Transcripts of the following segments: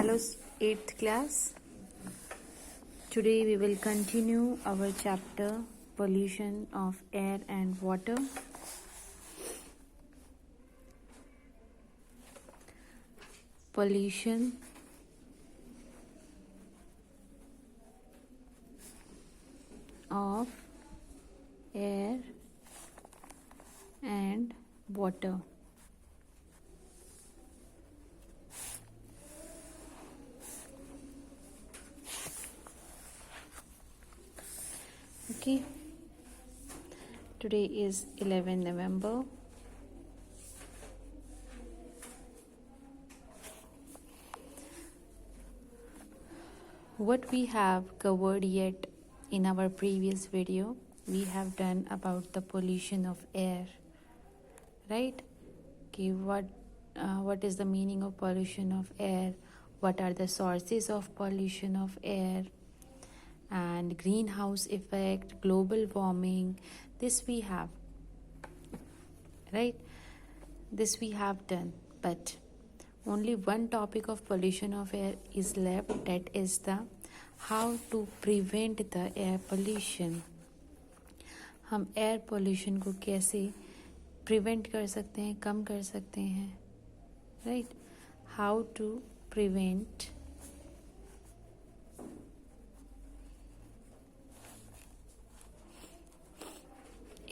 Hello, 8th class. Today we will continue our chapter pollution of air and water. Pollution of air and water. Okay, today is 11 November. What we have covered yet in our previous video, we have done about the pollution of air, right? Okay, what is the meaning of pollution of air? What are the sources of pollution of air? And greenhouse effect, global warming, this we have, right? This we have done, but only one topic of pollution of air is left, that is the how to prevent the air pollution. हम air pollution को कैसे prevent कर सकते हैं, कम कर सकते हैं, right? How to prevent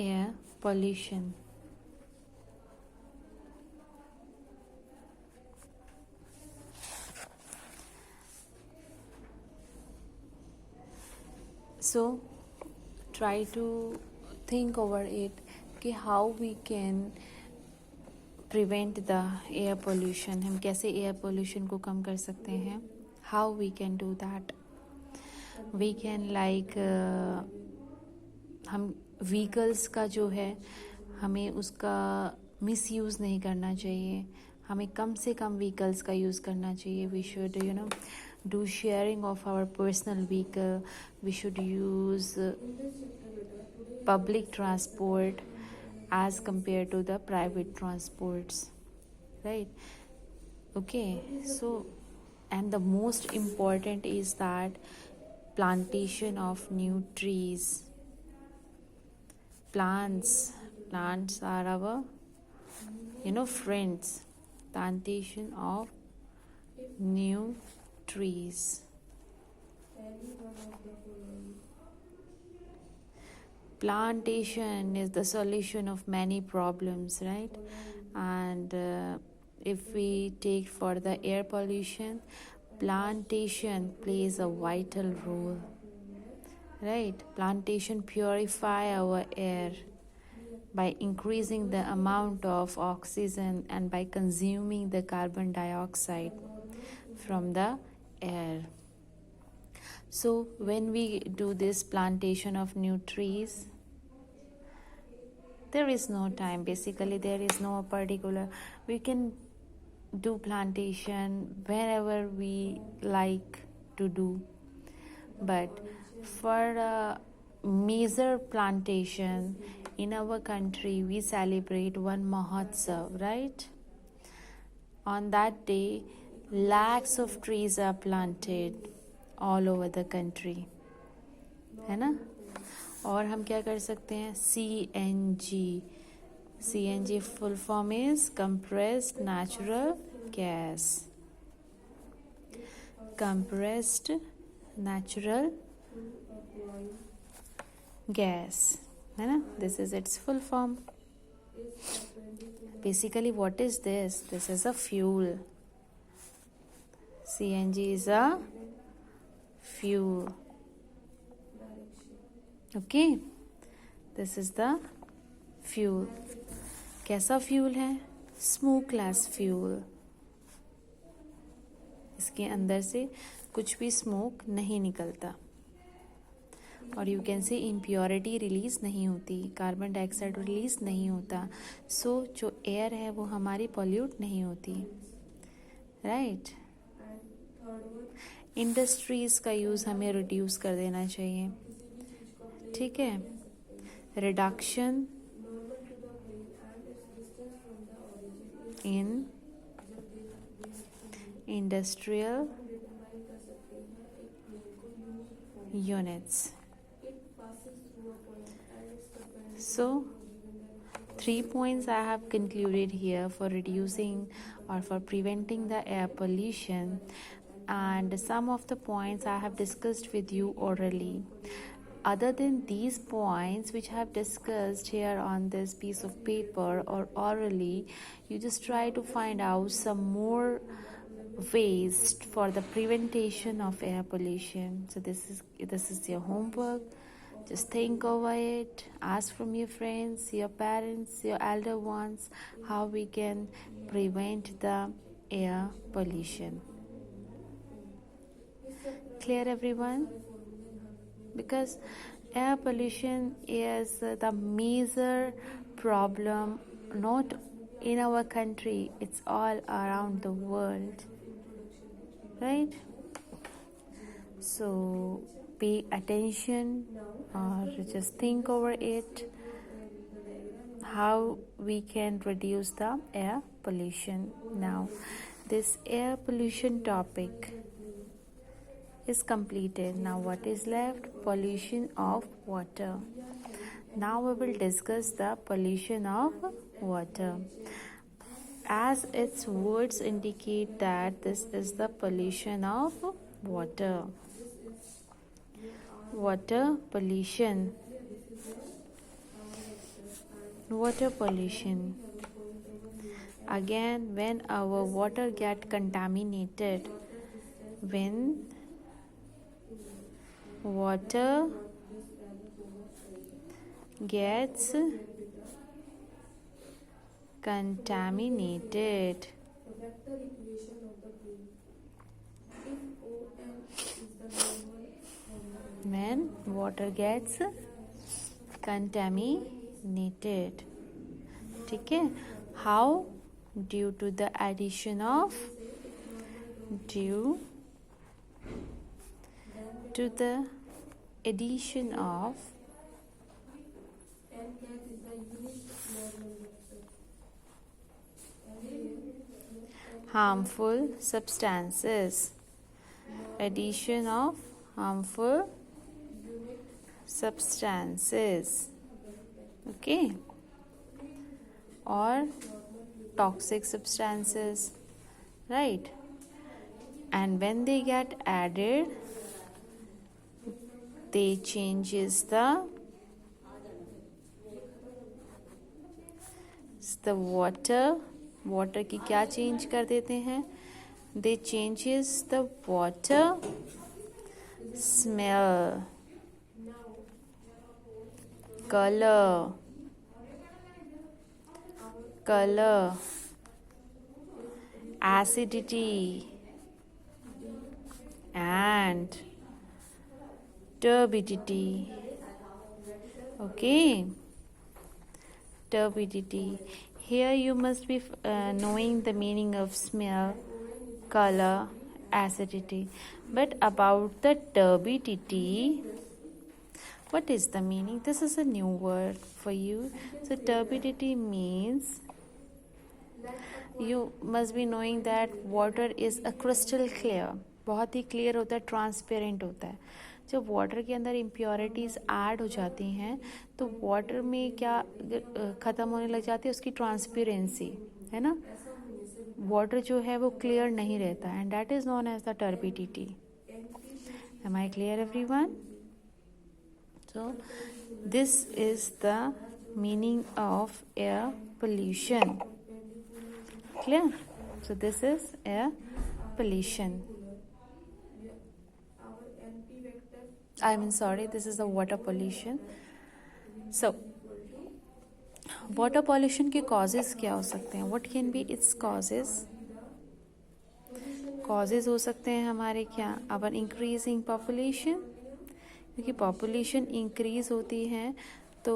air pollution. So try to think over it कि how we can prevent the air pollution. हम कैसे air pollution को कम कर सकते हैं? How we can do that? We can like हम व्हीकल्स का जो है हमें उसका मिसयूज़ नहीं करना चाहिए. हमें कम से कम व्हीकल्स का यूज़ करना चाहिए. We should do sharing of our personal vehicle. We should use public transport as compared to the private transports, right? Okay, so and the most important is that plantation of new trees. Plants are our friends. Plantation of new trees. Plantation is the solution of many problems, right? And if we take for the air pollution, plantation plays a vital role, right? Plantation purify our air by increasing the amount of oxygen and by consuming the carbon dioxide from the air. So when we do this plantation of new trees, there is no time. Basically, there is no particular. We can do plantation wherever we like to do. But for a major plantation in our country, we celebrate one Mahotsav, right? On that day, lakhs of trees are planted all over the country, है ना? और हम क्या कर सकते हैं? CNG full form is compressed natural gas. Compressed natural gas, है ना? This is its full form. Basically, what is this? This is a fuel. CNG is a fuel. Okay, this is the fuel. कैसा fuel है? Smokeless fuel. इसके अंदर से कुछ भी smoke नहीं निकलता और you can say impurity release नहीं होती, कार्बन डाइऑक्साइड रिलीज नहीं होता. सो जो एयर है वो हमारी पॉल्यूट नहीं होती, राइट? इंडस्ट्रीज का यूज़ हमें रिड्यूस कर देना चाहिए, ठीक है? Reduction in industrial units. So 3 points I have concluded here for reducing or for preventing the air pollution, and some of the points I have discussed with you orally. Other than these points which I have discussed here on this piece of paper or orally, you just try to find out some more ways for the prevention of air pollution. So this is your homework. Just think over it, ask from your friends, your parents, your elder ones, how we can prevent the air pollution. Clear, everyone? Because air pollution is the major problem, not in our country, it's all around the world, right? So pay attention or just think over it, how we can reduce the air pollution. Now this air pollution topic is completed. Now what is left? Pollution of water. Now we will discuss the pollution of water. As its words indicate that this is the pollution of water. Water pollution. Water pollution. Again, when our water get contaminated, when water gets contaminated, when water gets contaminated, ठीक है? How? Due to the addition of harmful substances. Addition of harmful substances. Okay? Or toxic substances, right? And when they get added, they changes the water की क्या change कर देते हैं? They changes the water smell, color, acidity, and turbidity. Okay, turbidity. Here you must be knowing the meaning of smell, color, acidity. But about the turbidity, what is the meaning? This is a new word for you. So turbidity means, you must be knowing that water is a crystal clear. बहुत ही clear होता है, transparent होता है. जब water के अंदर impurities add हो जाती हैं तो वाटर में क्या ख़त्म होने लग जाती है? उसकी ट्रांसपेरेंसी, है ना? वाटर जो है वो क्लियर नहीं रहता, and that is known as the turbidity. Am I clear everyone? So this is the meaning of air pollution. Clear? So this is air pollution. This is the water pollution. So water pollution के causes क्या हो सकते हैं? What can be its causes? Causes हो सकते हैं हमारे क्या? Our increasing population. क्योंकि पॉपुलेशन इंक्रीज होती है तो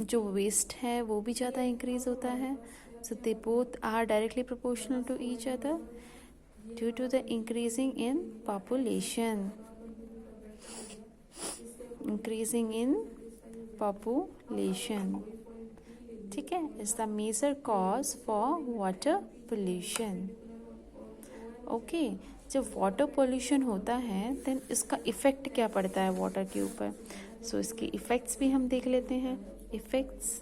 जो वेस्ट है वो भी ज़्यादा इंक्रीज होता है. So they both are directly proportional to each other due to the increasing in population. ठीक है, is the major cause for water pollution. Okay, जब वाटर पोल्यूशन होता है देन इसका इफ़ेक्ट क्या पड़ता है वाटर के ऊपर. सो इसके इफ़ेक्ट्स भी हम देख लेते हैं. इफ़ेक्ट्स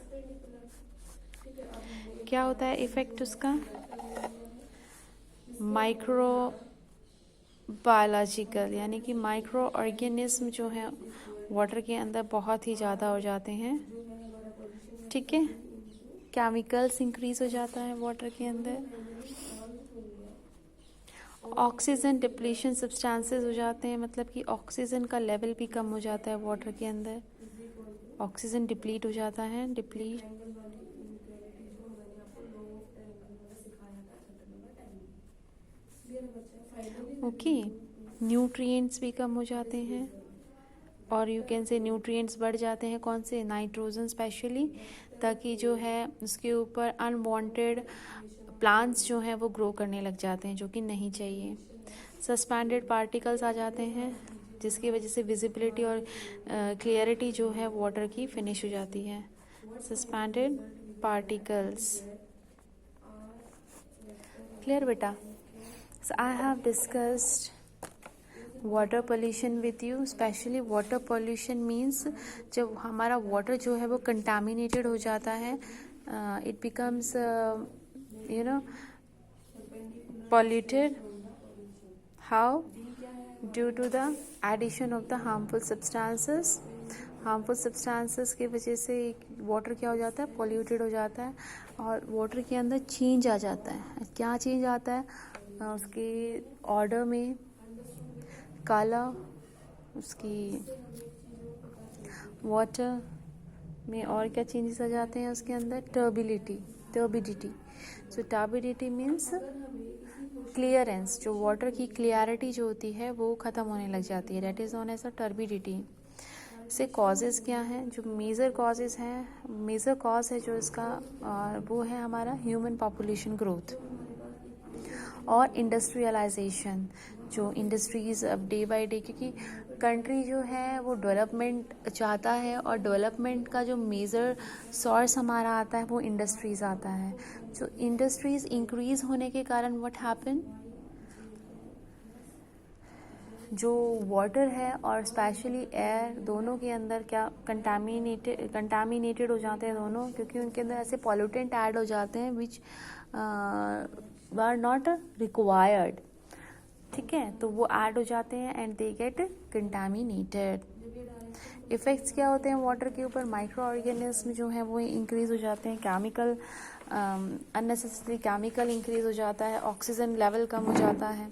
क्या होता है इफ़ेक्ट उसका? माइक्रो बायोलॉजिकल, यानी कि माइक्रो ऑर्गेनिज्म जो है वाटर के अंदर बहुत ही ज़्यादा हो जाते हैं. ठीक है, केमिकल्स इंक्रीज हो जाता है वाटर के अंदर. ऑक्सीजन डिप्लीशन सब्सटेंसेस हो जाते हैं, मतलब कि ऑक्सीजन का लेवल भी कम हो जाता है वाटर के अंदर. ऑक्सीजन डिप्लीट हो जाता है, ओके. न्यूट्रिएंट्स भी कम हो जाते हैं, और यू कैन से न्यूट्रिएंट्स बढ़ जाते हैं. कौन से? नाइट्रोजन स्पेशली, ताकि जो है उसके ऊपर अनवांटेड प्लांट्स जो हैं वो ग्रो करने लग जाते हैं, जो कि नहीं चाहिए. सस्पेंडेड पार्टिकल्स आ जाते हैं, जिसकी वजह से विजिबिलिटी और क्लियरिटी जो है वाटर की फिनिश हो जाती है. Suspended particles. क्लियर बेटा? So I have discussed water pollution with you. Specially water pollution means जब हमारा वाटर जो है वो कंटामिनेटेड हो जाता है, it becomes polluted. How? Due to the addition of the harmful substances. Harmful substances की वजह से वाटर क्या हो जाता है? पॉल्यूटेड हो जाता है, और वाटर के अंदर चेंज आ जाता है. क्या चेंज आता है? उसके ऑर्डर में काला, उसकी वाटर में और क्या चेंजेस आ जाते हैं उसके अंदर? Turbidity. So turbidity means clearance. जो वाटर की क्लियरिटी जो होती है वो ख़त्म होने लग जाती है. That is known as a turbidity. से कॉजेज़ क्या हैं? जो मेजर कॉजेज़ हैं, मेजर कॉज है जो इसका, वो है हमारा ह्यूमन पॉपुलेशन ग्रोथ और इंडस्ट्रियलाइजेशन. जो इंडस्ट्रीज़ अब डे बाय डे, क्योंकि कंट्री जो है वो डेवलपमेंट चाहता है, और डेवलपमेंट का जो मेजर सोर्स हमारा आता है वो इंडस्ट्रीज़ आता है. जो इंडस्ट्रीज़ इंक्रीज़ होने के कारण व्हाट हैपन, जो वाटर है और स्पेशली एयर, दोनों के अंदर क्या कंटामिनेटेड हो जाते हैं दोनों, क्योंकि उनके अंदर ऐसे पॉल्यूटेंट ऐड हो जाते हैं विच आर नॉट रिक्वायर्ड. ठीक है, तो वो ऐड हो जाते हैं and they get contaminated. Effects क्या होते हैं वाटर के ऊपर? माइक्रो ऑर्गेनिज्म जो है वो इंक्रीज हो जाते हैं. केमिकल, अननेसेसरी केमिकल इंक्रीज हो जाता है. ऑक्सीजन लेवल कम हो जाता है.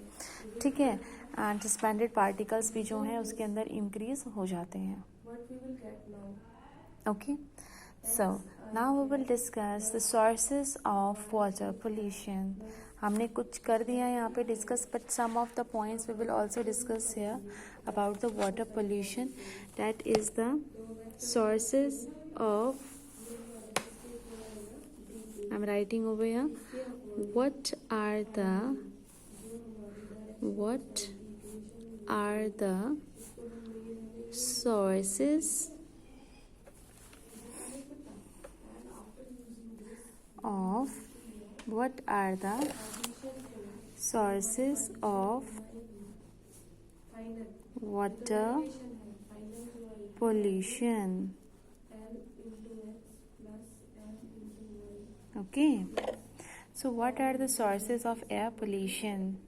ठीक है, एंड सस्पेंडेड पार्टिकल्स भी जो हैं उसके अंदर इंक्रीज हो जाते हैं. Okay, so now we will discuss the sources of water pollution. हमने कुछ कर दिया यहाँ पे discuss, but some of the points we will also discuss here about the water pollution. That is the sources of, I'm writing over here, what are the sources of water pollution. Okay, so what are the sources of air pollution?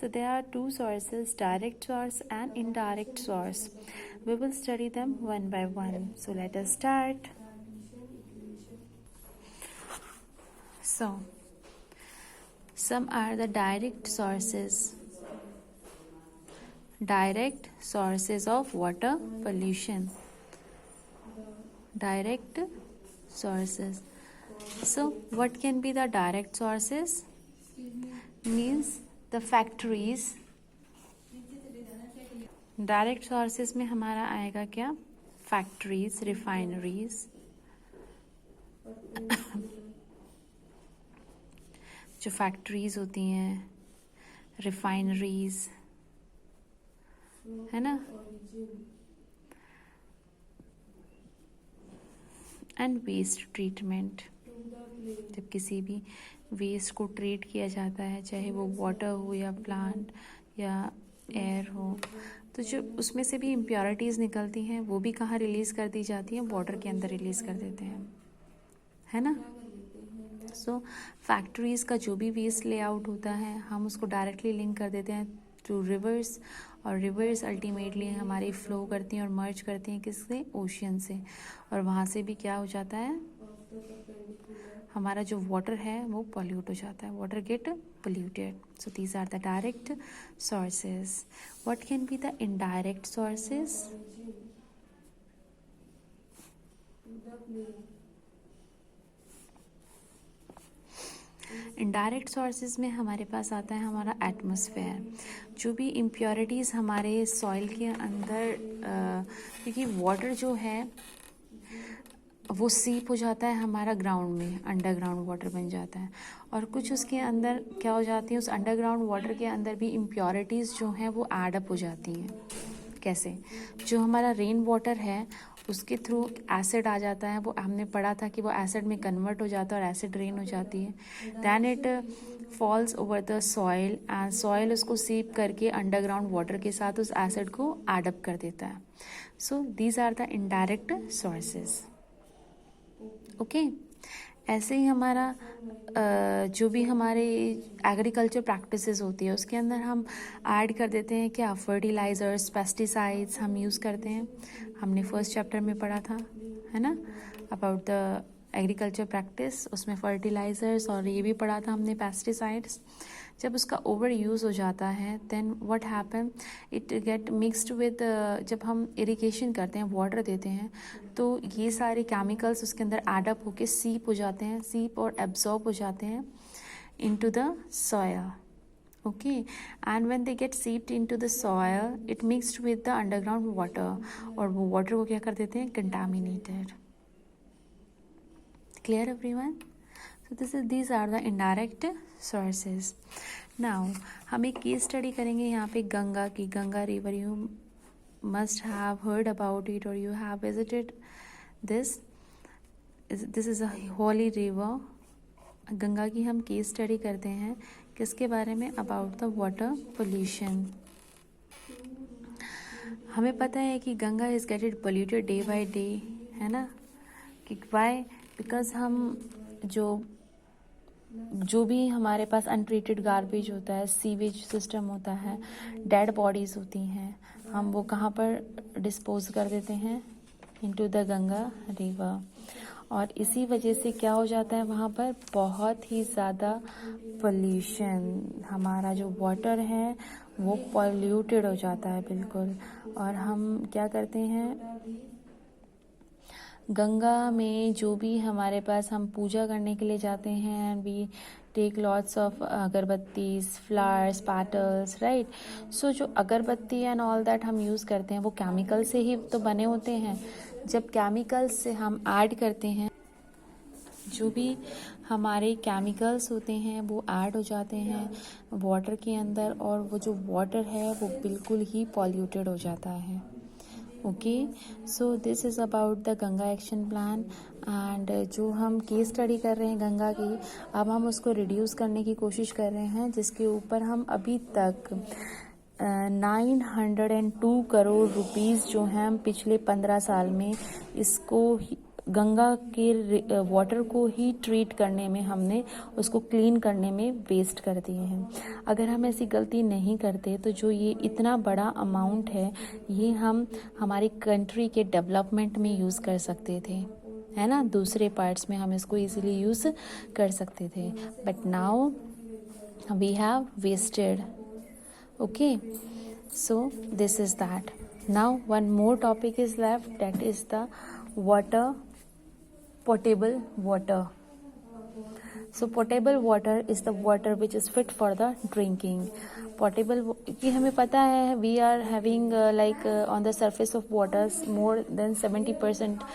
So there are two sources, direct source and indirect source. We will study them one by one. So let us start. So some are the direct sources of water pollution. Direct sources. So what can be the direct sources? Means the factories. Direct sources में हमारा आएगा क्या? Factories, refineries. जो factories होती हैं, refineries, है ना, and waste treatment. जब किसी भी वेस्ट को ट्रीट किया जाता है, चाहे वो वाटर हो या प्लांट या एयर हो। तो जो उसमें से भी इम्प्योरिटीज़ निकलती हैं वो भी कहाँ रिलीज़ कर दी जाती हैं, वाटर के अंदर रिलीज़ कर देते हैं, है ना। सो फैक्ट्रीज़ का जो भी वेस्ट लेआउट होता है हम उसको डायरेक्टली लिंक कर देते हैं टू रिवर्स, और रिवर्स अल्टीमेटली हमारी फ्लो करती हैं और मर्ज करती हैं किससे, ओशियन से, और वहाँ से भी क्या हो जाता है, हमारा जो वाटर है वो पॉल्यूट हो जाता है, water get polluted. So these are the direct sources. What can be the indirect sources? Indirect sources में हमारे पास आता है हमारा एटमॉस्फेयर। जो भी इम्प्योरिटीज़ हमारे सॉइल के अंदर, क्योंकि वाटर जो है वो सीप हो जाता है हमारा ग्राउंड में, अंडरग्राउंड वाटर बन जाता है, और कुछ उसके अंदर क्या हो जाती है, उस अंडरग्राउंड वाटर के अंदर भी इम्प्योरिटीज़ जो हैं वो ऐड अप हो जाती हैं। कैसे, जो हमारा रेन वाटर है उसके थ्रू एसिड आ जाता है, वो हमने पढ़ा था कि वो एसिड में कन्वर्ट हो जाता है और एसिड रेन हो जाती है, then it falls over the soil and soil उसको सीप करके अंडरग्राउंड वाटर के साथ उस एसिड को ऐड अप कर देता है। So these are the indirect sources. Okay, ऐसे ही हमारा जो भी हमारे एग्रीकल्चर प्रैक्टिसेस होती है उसके अंदर हम ऐड कर देते हैं क्या, फर्टिलाइजर्स, पेस्टिसाइड्स हम यूज़ करते हैं। हमने फर्स्ट चैप्टर में पढ़ा था, है ना, अबाउट द एग्रीकल्चर प्रैक्टिस, उसमें फर्टिलाइजर्स और ये भी पढ़ा था हमने पेस्टिसाइड्स। जब उसका ओवर यूज़ हो जाता है then what happen, it get mixed with, जब हम इरिगेशन करते हैं, वाटर देते हैं, तो ये सारे केमिकल्स उसके अंदर एड अप होके सीप हो जाते हैं, सीप और एब्जॉर्ब हो जाते हैं into the soil. Okay, and when they get seeped into the soil it mixed with the underground water, और वो वाटर को क्या कर देते हैं, contaminated. Clear everyone? So these are the indirect sources. Now हम एक केस स्टडी करेंगे यहाँ पे गंगा की। Ganga river, you must have heard about it or you have visited this. This is a holy river. Ganga की हम केस स्टडी करते हैं, किसके बारे में, अबाउट द वाटर पोल्यूशन। हमें पता है कि Ganga is gated polluted day by day, है ना, कि वाई, बिकॉज हम जो भी हमारे पास अनट्रीटेड गार्बेज होता है, सीवेज सिस्टम होता है, डेड बॉडीज़ होती हैं, हम वो कहाँ पर डिस्पोज कर देते हैं, इनटू द गंगा रिवर, और इसी वजह से क्या हो जाता है, वहाँ पर बहुत ही ज़्यादा पोल्यूशन, हमारा जो वाटर है वो पॉल्यूटेड हो जाता है बिल्कुल। और हम क्या करते हैं, गंगा में जो भी हमारे पास, हम पूजा करने के लिए जाते हैं, and we take lots of agarbattis, flowers, petals, right. So जो अगरबत्ती एंड ऑल दैट हम यूज़ करते हैं वो केमिकल से ही तो बने होते हैं। जब केमिकल्स से हम ऐड करते हैं, जो भी हमारे केमिकल्स होते हैं वो ऐड हो जाते हैं वाटर के अंदर, और वो जो वाटर है वो बिल्कुल ही पॉल्यूटेड हो जाता है। Okay, so this is about the Ganga action plan. And जो हम केस स्टडी कर रहे हैं गंगा की, अब हम उसको रिड्यूस करने की कोशिश कर रहे हैं, जिसके ऊपर हम अभी तक 902 करोड़ रुपीस जो हैं हम पिछले 15 साल में इसको गंगा के वाटर को ही ट्रीट करने में, हमने उसको क्लीन करने में वेस्ट कर दिए हैं। अगर हम ऐसी गलती नहीं करते तो जो ये इतना बड़ा अमाउंट है ये हम हमारी कंट्री के डेवलपमेंट में यूज़ कर सकते थे, है ना, दूसरे पार्ट्स में हम इसको इजीली यूज़ कर सकते थे, but now we have wasted. Okay, so this is that. Now one more topic is left, that is the water, potable water. So potable water is the water which is fit for the drinking. Potable, कि हमें पता है we are having on the surface of waters more than 70%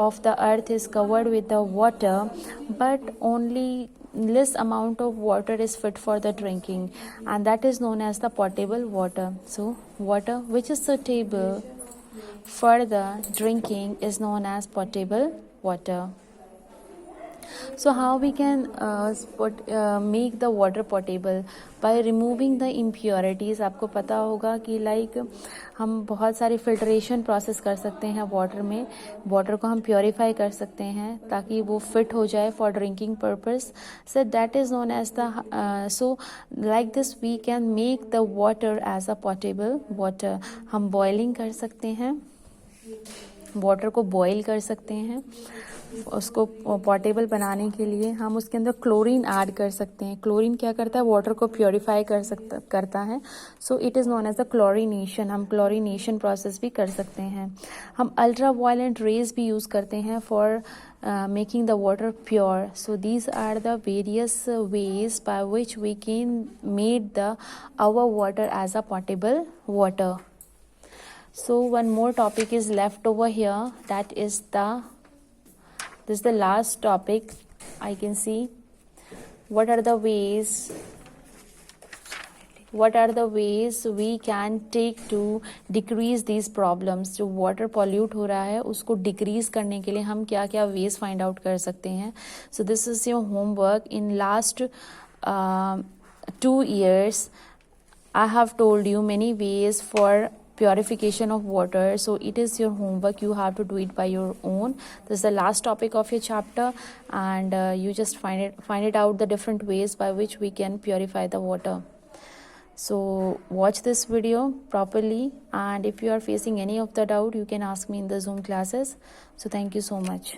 of the earth is covered with the water, but only less amount of water is fit for the drinking, and that is known as the potable water. So water which is suitable for the drinking is known as potable water. So how we can make the water potable by removing the impurities. आपको पता होगा कि like हम बहुत सारे filtration process कर सकते हैं water में, water को हम purify कर सकते हैं ताकि वो fit हो जाए for drinking purpose. So that is known as the so like this we can make the water as a potable water. हम boiling कर सकते हैं, वाटर को बॉईल कर सकते हैं. उसको पोर्टेबल बनाने के लिए हम उसके अंदर क्लोरीन ऐड कर सकते हैं. क्लोरीन क्या करता है, वाटर को प्योरीफाई करता है. So it is known as the chlorination. हम क्लोरीनेशन प्रोसेस भी कर सकते हैं. हम अल्ट्रा वायलेंट रेज भी यूज़ करते हैं for making the water pure. So these are the various ways by which we can make our water as a potable water. So one more topic is left over here, that is this is the last topic. I can see what are the ways we can take to decrease these problems. जो water pollute हो रहा है उसको decrease करने के लिए हम क्या क्या ways find out कर सकते हैं. So this is your homework. In last 2 years I have told you many ways for purification of water. So it is your homework. You have to do it by your own. This is the last topic of your chapter, and you just find it out the different ways by which we can purify the water. So watch this video properly, and if you are facing any of the doubt, you can ask me in the Zoom classes. So thank you so much.